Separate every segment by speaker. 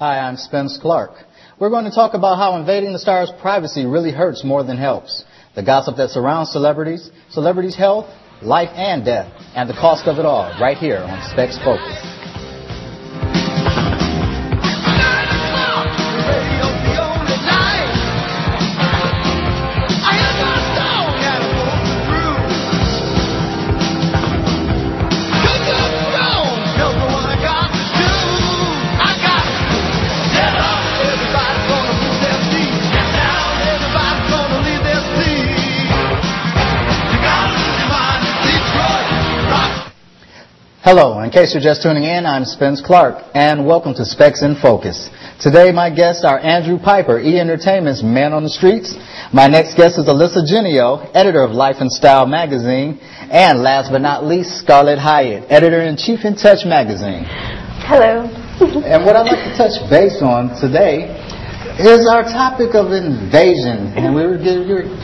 Speaker 1: Hi, I'm Spence Clark. We're going to talk about how invading the stars' privacy really hurts more than helps. The gossip that surrounds celebrities, celebrities' health, life and death, and the cost of it all, right here on Specs Focus. Hello, in case you're just tuning in, I'm Spence Clark, and welcome to Specs in Focus. Today, my guests are Andrew Piper, E! Entertainment's Man on the Streets. My next guest is Alyssa Genio, editor of Life and Style magazine, and last but not least, Scarlett Hyatt, editor-in-chief in Touch magazine.
Speaker 2: Hello.
Speaker 1: And what I'd like to touch base on today is our topic of invasion, and we were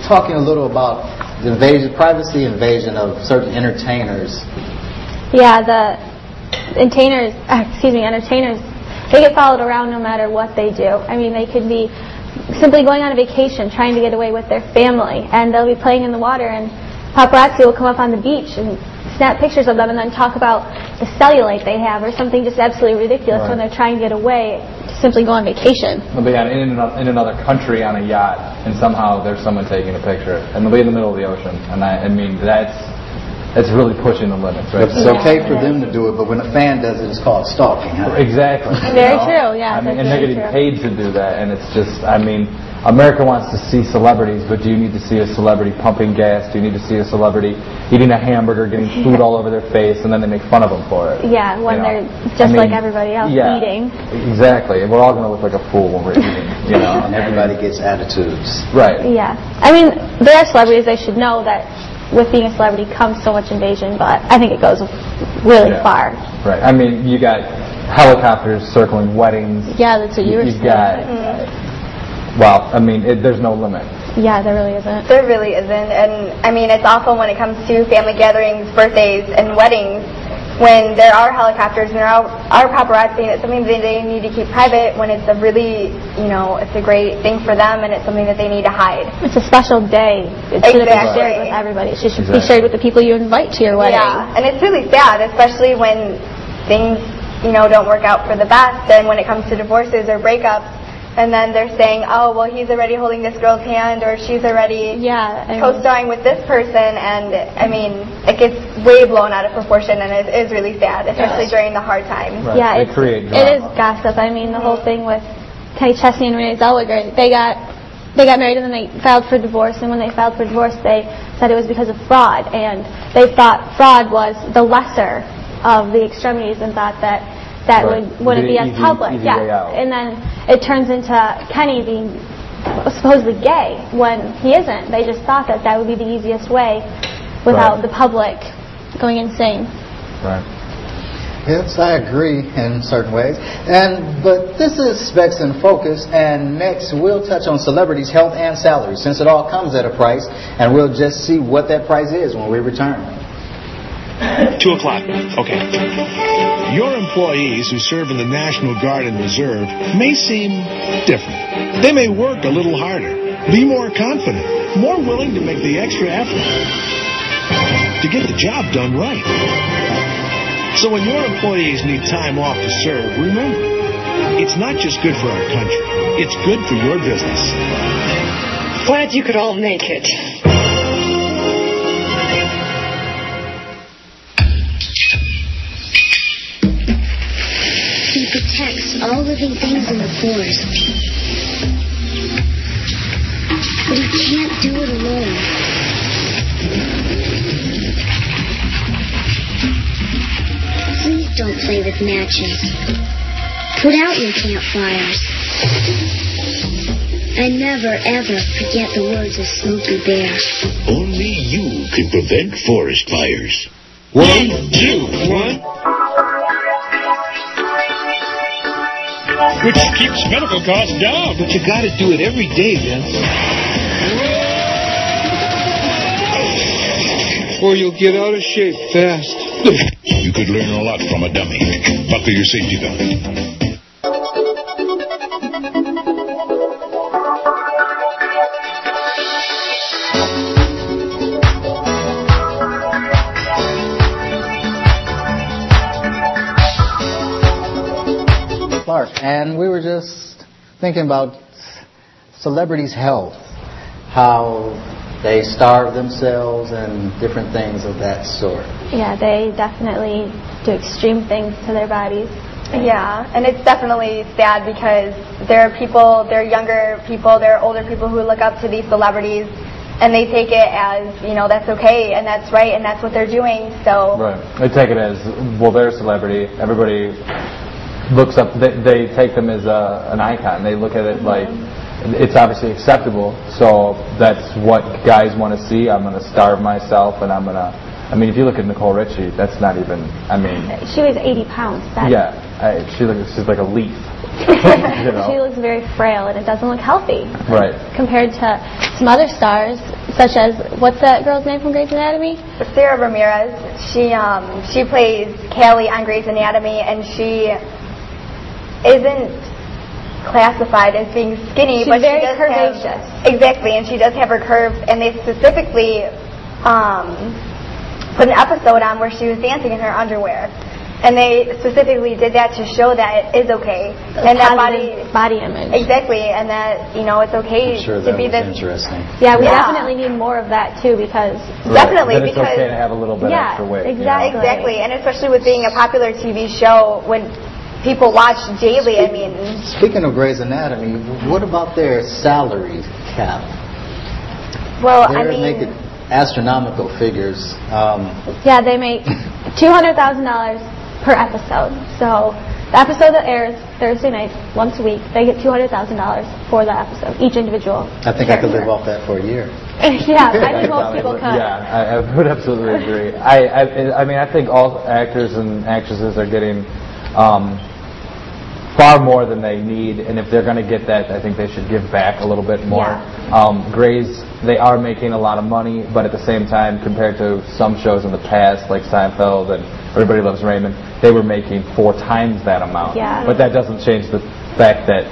Speaker 1: talking a little about the privacy invasion of certain entertainers.
Speaker 2: Yeah, the entertainers, they get followed around no matter what they do. I mean, they could be simply going on a vacation, trying to get away with their family, and they'll be playing in the water, and paparazzi will come up on the beach and snap pictures of them and then talk about the cellulite they have or something just absolutely ridiculous when they're trying to get away to simply go on vacation.
Speaker 3: They'll be in another country on a yacht, and somehow there's someone taking a picture, and they'll be in the middle of the ocean, and I mean, that's really pushing the limits, right?
Speaker 1: It's okay for them to do it, but when a fan does it, it's called stalking. Huh?
Speaker 3: Exactly.
Speaker 2: Very true, yeah.
Speaker 3: I mean, and they're getting paid to do that, and it's just, I mean, America wants to see celebrities, but do you need to see a celebrity pumping gas? Do you need to see a celebrity eating a hamburger, getting food all over their face, and then they make fun of them for it?
Speaker 2: Yeah, when they're just like everybody else eating.
Speaker 3: Exactly. And we're all going to look like a fool when we're eating, you know.
Speaker 1: And everybody gets attitudes.
Speaker 3: Right.
Speaker 2: Yeah. I mean, they are celebrities. They should know that with being a celebrity comes so much invasion, but I think it goes really far.
Speaker 3: Right. I mean, you got helicopters circling weddings.
Speaker 2: Yeah, that's what you were saying.
Speaker 3: You've got, well, I mean, there's no limit.
Speaker 2: Yeah, there really isn't.
Speaker 4: There really isn't. And, I mean, it's awful when it comes to family gatherings, birthdays, and weddings, when there are helicopters and there are paparazzi, and it's something that they need to keep private when it's a really, it's a great thing for them and it's something that they need to hide.
Speaker 2: It's a special day. It shouldn't be shared with everybody. It should be shared with the people you invite to your wedding.
Speaker 4: Yeah, and it's really sad, especially when things, don't work out for the best, and when it comes to divorces or breakups. And then they're saying, oh, well, he's already holding this girl's hand, or she's already co-starring with this person. And, I mean, it gets way blown out of proportion, and it is really sad, especially during the hard times.
Speaker 3: Right.
Speaker 2: Yeah,
Speaker 3: it
Speaker 2: is gossip. I mean, the whole thing with Kenny Chesney and Renee Zellweger, they got married and then they filed for divorce. And when they filed for divorce, they said it was because of fraud. And they thought fraud was the lesser of the extremities and thought that wouldn't be as public. And then it turns into Kenny being supposedly gay when he isn't. They just thought that would be the easiest way without the public going insane.
Speaker 3: Right.
Speaker 1: Yes, I agree in certain ways. But this is Specs in Focus, and next we'll touch on celebrities' health and salaries, since it all comes at a price, and we'll just see what that price is when we return.
Speaker 5: 2 o'clock. Okay. Your employees who serve in the National Guard and Reserve may seem different. They may work a little harder, be more confident, more willing to make the extra effort to get the job done right. So when your employees need time off to serve, remember, it's not just good for our country, it's good for your business.
Speaker 6: Glad you could all make it.
Speaker 7: He protects all living things in the forest. But he can't do it alone. Please don't play with matches. Put out your campfires. And never, ever forget the words of Smokey Bear.
Speaker 5: Only you can prevent forest fires. 1, 2, 1. Which keeps medical costs down. But you gotta do it every day, Vince.
Speaker 8: Or you'll get out of shape fast.
Speaker 5: You could learn a lot from a dummy. Buckle your safety belt.
Speaker 1: Clark, and we were just thinking about celebrities' health, how they starve themselves and different things of that sort.
Speaker 2: Yeah, they definitely do extreme things to their bodies.
Speaker 4: Yeah, and it's definitely sad because there are people, there are younger people, there are older people who look up to these celebrities, and they take it as, you know, that's okay and that's right and that's what they're doing. So
Speaker 3: right, they take it as, well, they're a celebrity. Everybody looks up. They take them as an icon. They look at it like it's obviously acceptable. So that's what guys want to see. I'm going to starve myself, and I'm going to. I mean, if you look at Nicole Richie, that's not even. I mean,
Speaker 2: she weighs 80 pounds.
Speaker 3: Yeah, she's like a leaf. You know?
Speaker 2: She looks very frail, and it doesn't look healthy.
Speaker 3: Right.
Speaker 2: Compared to some other stars, such as, what's that girl's name from Grey's Anatomy?
Speaker 4: Sarah Ramirez. She plays Callie on Grey's Anatomy, and she isn't classified as being skinny,
Speaker 2: She's
Speaker 4: but
Speaker 2: very
Speaker 4: she does
Speaker 2: curvaceous.
Speaker 4: Exactly, and she does have her curves, and they specifically put an episode on where she was dancing in her underwear. And they specifically did that to show that it is okay. And that
Speaker 2: body image.
Speaker 4: Exactly, and that, you know, it's okay to be this.
Speaker 1: Interesting.
Speaker 2: Yeah, we definitely need more of that too, because
Speaker 4: definitely
Speaker 3: it's
Speaker 4: because
Speaker 3: okay to have a little bit extra weight.
Speaker 2: Exactly.
Speaker 4: Exactly, and especially with being a popular TV show, when people watch daily. I mean,
Speaker 1: speaking of Grey's Anatomy, what about their salary cap?
Speaker 4: Well,
Speaker 1: they're making astronomical figures.
Speaker 2: Yeah, they make $200,000 per episode. So the episode that airs Thursday nights once a week, they get $200,000 for the episode, each individual.
Speaker 1: I think I could live off that for a year.
Speaker 2: Yeah, I think most people could.
Speaker 3: Yeah, I would absolutely agree. I mean, I think all actors and actresses are getting far more than they need, and if they're going to get that, I think they should give back a little bit more.
Speaker 2: Yeah.
Speaker 3: Grey's, they are making a lot of money, but at the same time, compared to some shows in the past, like Seinfeld and Everybody Loves Raymond, they were making 4 times that amount.
Speaker 2: Yeah.
Speaker 3: But that doesn't change the fact that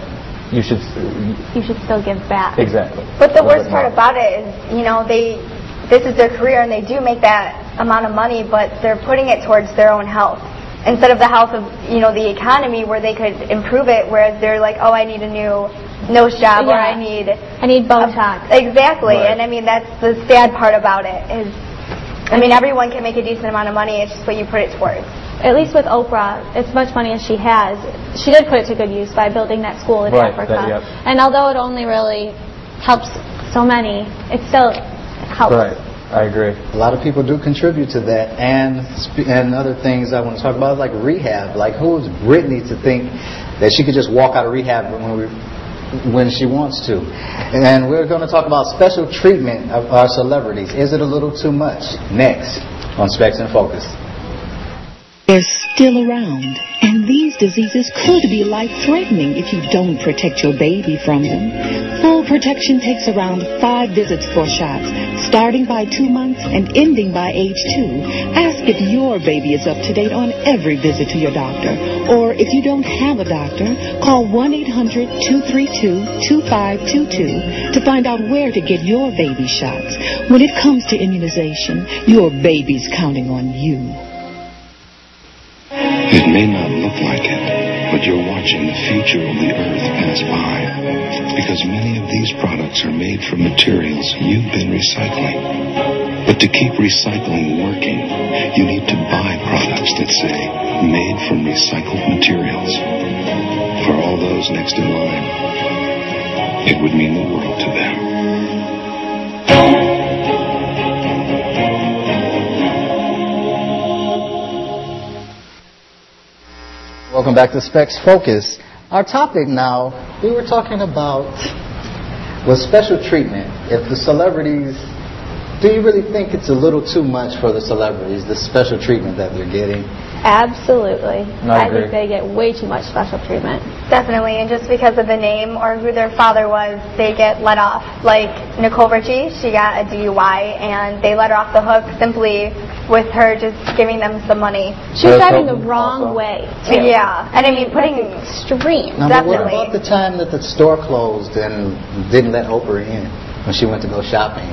Speaker 3: you should
Speaker 2: still give back.
Speaker 3: Exactly.
Speaker 4: But the worst part about it is, you know, this is their career and they do make that amount of money, but they're putting it towards their own health instead of the health of, you know, the economy where they could improve it. Whereas they're like, oh, I need a new nose job, or I need
Speaker 2: Botox.
Speaker 4: Exactly.
Speaker 3: Right.
Speaker 4: And I mean, that's the sad part about it is, I mean, everyone can make a decent amount of money. It's just what you put it towards.
Speaker 2: At least with Oprah, as much money as she has, she did put it to good use by building that school in Africa. And although it only really helps so many, it still helps.
Speaker 3: Right, I agree.
Speaker 1: A lot of people do contribute to that, and other things I want to talk about, like rehab. Like, who is Britney to think that she could just walk out of rehab when she wants to? And we're going to talk about special treatment of our celebrities. Is it a little too much? Next on Specs in Focus.
Speaker 9: They're still around, and these diseases could be life-threatening if you don't protect your baby from them. Full protection takes around 5 visits for shots, starting by 2 months and ending by age 2. Ask if your baby is up to date on every visit to your doctor. Or if you don't have a doctor, call 1-800-232-2522 to find out where to get your baby shots. When it comes to immunization, your baby's counting on you.
Speaker 10: It may not look like it, but you're watching the future of the earth pass by, because many of these products are made from materials you've been recycling. But to keep recycling working, you need to buy products that say, made from recycled materials. For all those next in line, it would mean the world to them.
Speaker 1: Welcome back to Specs Focus. Our topic now, we were talking about was special treatment. If the celebrities, do you really think it's a little too much for the celebrities, the special treatment that they're getting?
Speaker 2: Absolutely.
Speaker 3: I
Speaker 2: think they get way too much special treatment.
Speaker 4: Definitely, and just because of the name or who their father was, they get let off. Like Nicole Richie, she got a DUI, and they let her off the hook simply with her just giving them some money.
Speaker 2: She was driving the wrong way, too.
Speaker 4: Yeah, and I mean, putting
Speaker 2: extreme.
Speaker 1: Now, but what about the time that the store closed and didn't let Oprah in when she went to go shopping?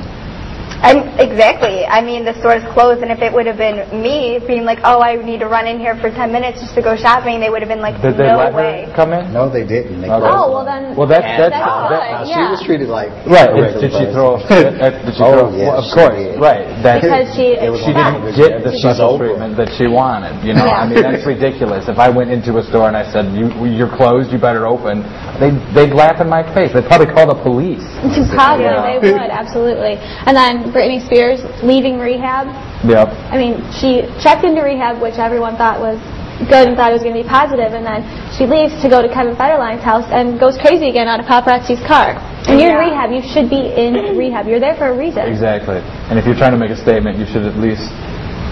Speaker 4: Exactly. I mean, the store's closed, and if it would have been me being like, oh, I need to run in here for 10 minutes just to go shopping, they would have been like,
Speaker 3: Did they
Speaker 4: no
Speaker 3: let
Speaker 4: way.
Speaker 3: her come in?
Speaker 1: No, they didn't. They
Speaker 2: Oh, well then.
Speaker 3: Well, that's
Speaker 1: She was treated like
Speaker 3: right.
Speaker 1: a regular
Speaker 3: Did she
Speaker 1: person.
Speaker 3: throw? Did she throw?
Speaker 1: Yeah,
Speaker 3: well, of
Speaker 1: she
Speaker 3: course,
Speaker 1: did.
Speaker 3: right. That,
Speaker 2: because she
Speaker 3: didn't get the special treatment that she wanted. You know, I mean, that's ridiculous. If I went into a store and I said, "You're closed, you better open," they'd laugh in my face. They'd probably call the police.
Speaker 2: Probably, they would, absolutely. And then Britney Spears leaving rehab.
Speaker 3: Yep.
Speaker 2: I mean, she checked into rehab, which everyone thought was good and thought it was going to be positive, and then she leaves to go to Kevin Federline's house and goes crazy again out of paparazzi's car. When you're in rehab, you should be in rehab. You're there for a reason.
Speaker 3: Exactly. And if you're trying to make a statement, you should at least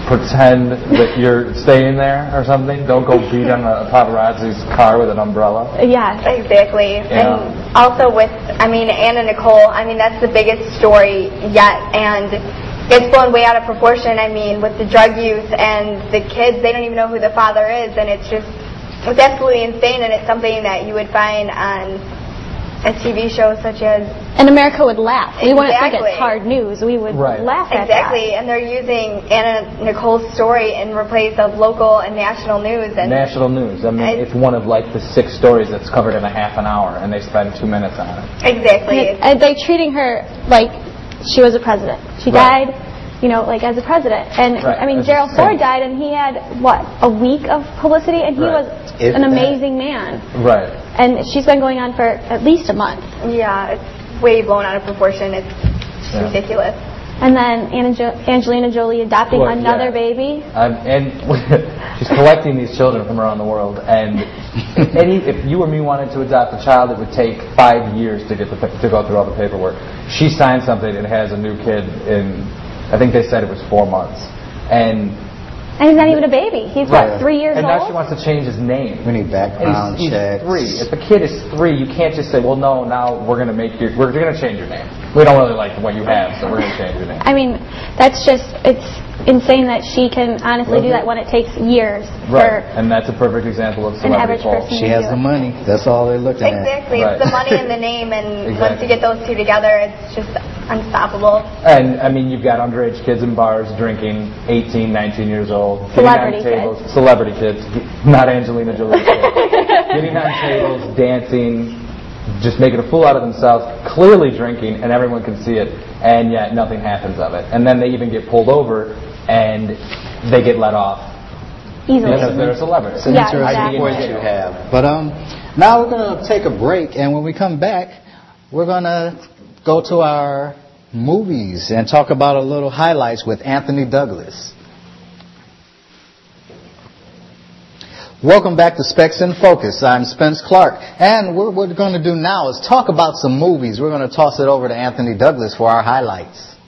Speaker 3: pretend that you're staying there or something. Don't go beat on a paparazzi's car with an umbrella.
Speaker 2: Yes.
Speaker 4: Exactly.
Speaker 3: Yeah.
Speaker 4: And also with, I mean, Anna Nicole, I mean, that's the biggest story yet, and it's blown way out of proportion. I mean, with the drug use and the kids, they don't even know who the father is, and it's absolutely insane, and it's something that you would find on a TV show such as...
Speaker 2: And America would laugh. We wouldn't think
Speaker 4: Exactly.
Speaker 2: it's hard news. We would laugh at
Speaker 4: Exactly, and they're using Anna Nicole's story in replace of local and national news. And
Speaker 3: national news. I mean, it's one of like the 6 stories that's covered in a half an hour, and they spend 2 minutes on it.
Speaker 4: Exactly.
Speaker 2: And they're treating her like she was a president. She died, you know, like as a president. And I mean, Gerald Ford died, and he had what, a week of publicity, and he was an amazing man.
Speaker 3: Right.
Speaker 2: And she's been going on for at least a month.
Speaker 4: Yeah, it's way blown out of proportion. It's ridiculous.
Speaker 2: And then Angelina Jolie adopting another baby.
Speaker 3: And she's collecting these children from around the world. And if you or me wanted to adopt a child, it would take 5 years to go through all the paperwork. She signed something and has a new kid in, I think they said it was 4 months. And
Speaker 2: he's not even a baby. He's what, 3 years old?
Speaker 3: And now she wants to change his name.
Speaker 1: We need background checks.
Speaker 3: He's 3. If a kid is 3, you can't just say, well, no, now we're going to change your name. We don't really like what you have, so we're going to change your name.
Speaker 2: I mean, that's just, it's insane that she can honestly do that when it takes years.
Speaker 3: Right, and that's a perfect example of celebrity fall.
Speaker 1: She has the money. That's all they're looking at.
Speaker 4: Exactly. It's the money and the name, and once you get those two together, it's just unstoppable.
Speaker 3: And, I mean, you've got underage kids in bars drinking, 18, 19 years old.
Speaker 2: Celebrity
Speaker 3: kids, not Angelina Jolie kids. Getting on tables, dancing, just making a fool out of themselves, clearly drinking, and everyone can see it, and yet nothing happens of it. And then they even get pulled over, and they get let off.
Speaker 2: Easily.
Speaker 3: Because they're a celebrity.
Speaker 1: It's an interesting point you have. But now we're going to take a break, and when we come back, we're going to go to our movies and talk about a little highlights with Anthony Douglas. Welcome back to Specs in Focus. I'm Spence Clark, and what we're going to do now is talk about some movies. We're going to toss it over to Anthony Douglas for our highlights.